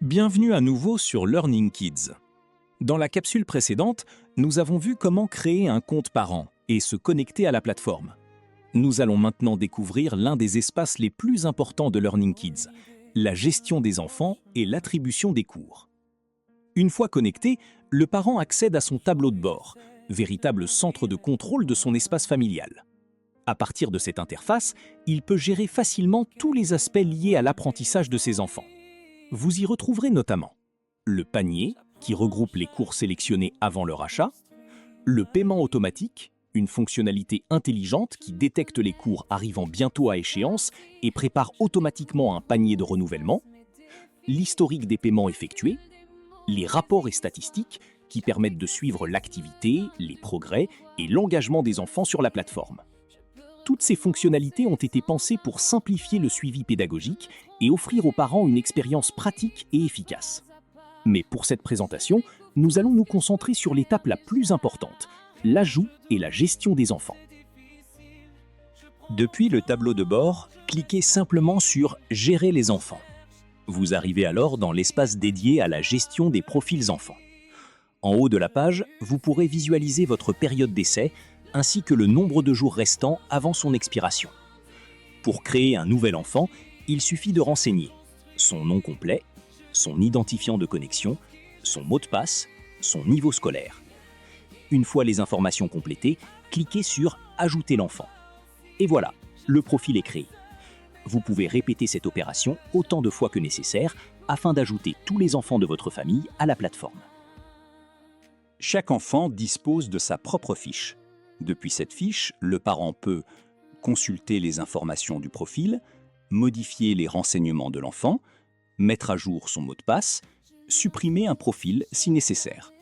Bienvenue à nouveau sur Learning Kids. Dans la capsule précédente, nous avons vu comment créer un compte parent et se connecter à la plateforme. Nous allons maintenant découvrir l'un des espaces les plus importants de Learning Kids, la gestion des enfants et l'attribution des cours. Une fois connecté, le parent accède à son tableau de bord, véritable centre de contrôle de son espace familial. À partir de cette interface, il peut gérer facilement tous les aspects liés à l'apprentissage de ses enfants. Vous y retrouverez notamment le panier, qui regroupe les cours sélectionnés avant leur achat, le paiement automatique, une fonctionnalité intelligente qui détecte les cours arrivant bientôt à échéance et prépare automatiquement un panier de renouvellement, l'historique des paiements effectués, les rapports et statistiques qui permettent de suivre l'activité, les progrès et l'engagement des enfants sur la plateforme. Toutes ces fonctionnalités ont été pensées pour simplifier le suivi pédagogique et offrir aux parents une expérience pratique et efficace. Mais pour cette présentation, nous allons nous concentrer sur l'étape la plus importante, l'ajout et la gestion des enfants. Depuis le tableau de bord, cliquez simplement sur « Gérer les enfants ». Vous arrivez alors dans l'espace dédié à la gestion des profils enfants. En haut de la page, vous pourrez visualiser votre période d'essai ainsi que le nombre de jours restants avant son expiration. Pour créer un nouvel enfant, il suffit de renseigner son nom complet, son identifiant de connexion, son mot de passe, son niveau scolaire. Une fois les informations complétées, cliquez sur « Ajouter l'enfant ». Et voilà, le profil est créé. Vous pouvez répéter cette opération autant de fois que nécessaire afin d'ajouter tous les enfants de votre famille à la plateforme. Chaque enfant dispose de sa propre fiche. Depuis cette fiche, le parent peut consulter les informations du profil, modifier les renseignements de l'enfant, mettre à jour son mot de passe, supprimer un profil si nécessaire.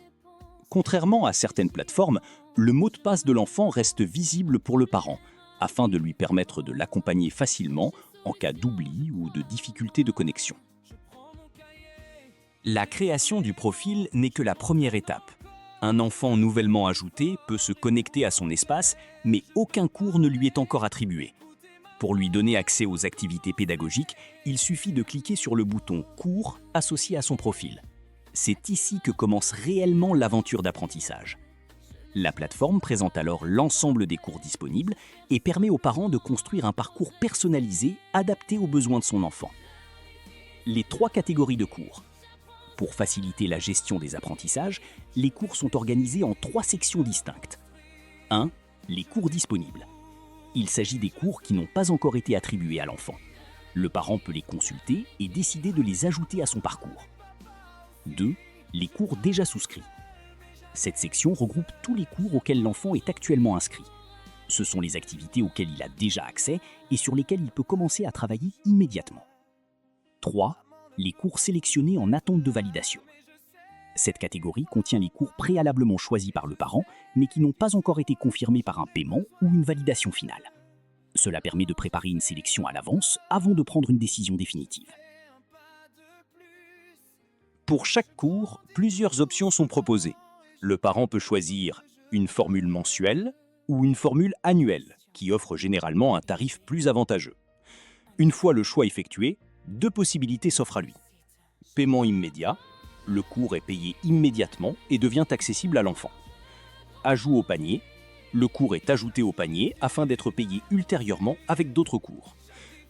Contrairement à certaines plateformes, le mot de passe de l'enfant reste visible pour le parent, afin de lui permettre de l'accompagner facilement en cas d'oubli ou de difficulté de connexion. La création du profil n'est que la première étape. Un enfant nouvellement ajouté peut se connecter à son espace, mais aucun cours ne lui est encore attribué. Pour lui donner accès aux activités pédagogiques, il suffit de cliquer sur le bouton « Cours » associé à son profil. C'est ici que commence réellement l'aventure d'apprentissage. La plateforme présente alors l'ensemble des cours disponibles et permet aux parents de construire un parcours personnalisé adapté aux besoins de son enfant. Les 3 catégories de cours. Pour faciliter la gestion des apprentissages, les cours sont organisés en 3 sections distinctes. 1. Les cours disponibles. Il s'agit des cours qui n'ont pas encore été attribués à l'enfant. Le parent peut les consulter et décider de les ajouter à son parcours. 2. Les cours déjà souscrits. Cette section regroupe tous les cours auxquels l'enfant est actuellement inscrit. Ce sont les activités auxquelles il a déjà accès et sur lesquelles il peut commencer à travailler immédiatement. 3. Les cours sélectionnés en attente de validation. Cette catégorie contient les cours préalablement choisis par le parent, mais qui n'ont pas encore été confirmés par un paiement ou une validation finale. Cela permet de préparer une sélection à l'avance avant de prendre une décision définitive. Pour chaque cours, plusieurs options sont proposées. Le parent peut choisir une formule mensuelle ou une formule annuelle, qui offre généralement un tarif plus avantageux. Une fois le choix effectué, 2 possibilités s'offrent à lui. Paiement immédiat, le cours est payé immédiatement et devient accessible à l'enfant. Ajout au panier, le cours est ajouté au panier afin d'être payé ultérieurement avec d'autres cours.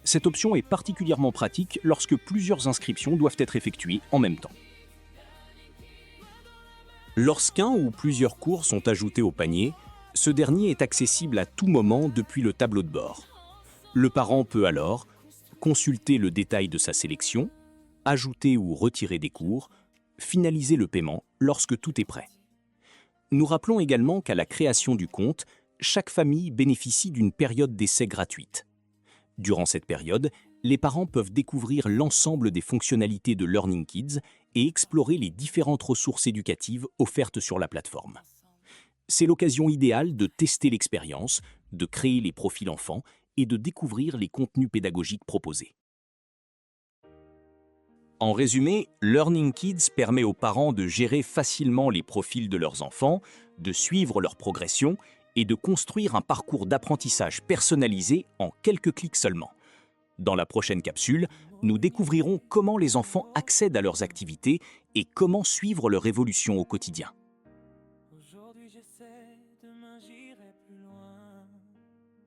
Cette option est particulièrement pratique lorsque plusieurs inscriptions doivent être effectuées en même temps. Lorsqu'un ou plusieurs cours sont ajoutés au panier, ce dernier est accessible à tout moment depuis le tableau de bord. Le parent peut alors consulter le détail de sa sélection, ajouter ou retirer des cours, finaliser le paiement lorsque tout est prêt. Nous rappelons également qu'à la création du compte, chaque famille bénéficie d'une période d'essai gratuite. Durant cette période, les parents peuvent découvrir l'ensemble des fonctionnalités de Learning Kids et explorer les différentes ressources éducatives offertes sur la plateforme. C'est l'occasion idéale de tester l'expérience, de créer les profils enfants et de découvrir les contenus pédagogiques proposés. En résumé, Learning Kids permet aux parents de gérer facilement les profils de leurs enfants, de suivre leur progression et de construire un parcours d'apprentissage personnalisé en quelques clics seulement. Dans la prochaine capsule, nous découvrirons comment les enfants accèdent à leurs activités et comment suivre leur évolution au quotidien. Aujourd'hui j'essaie, demain j'irai plus loin.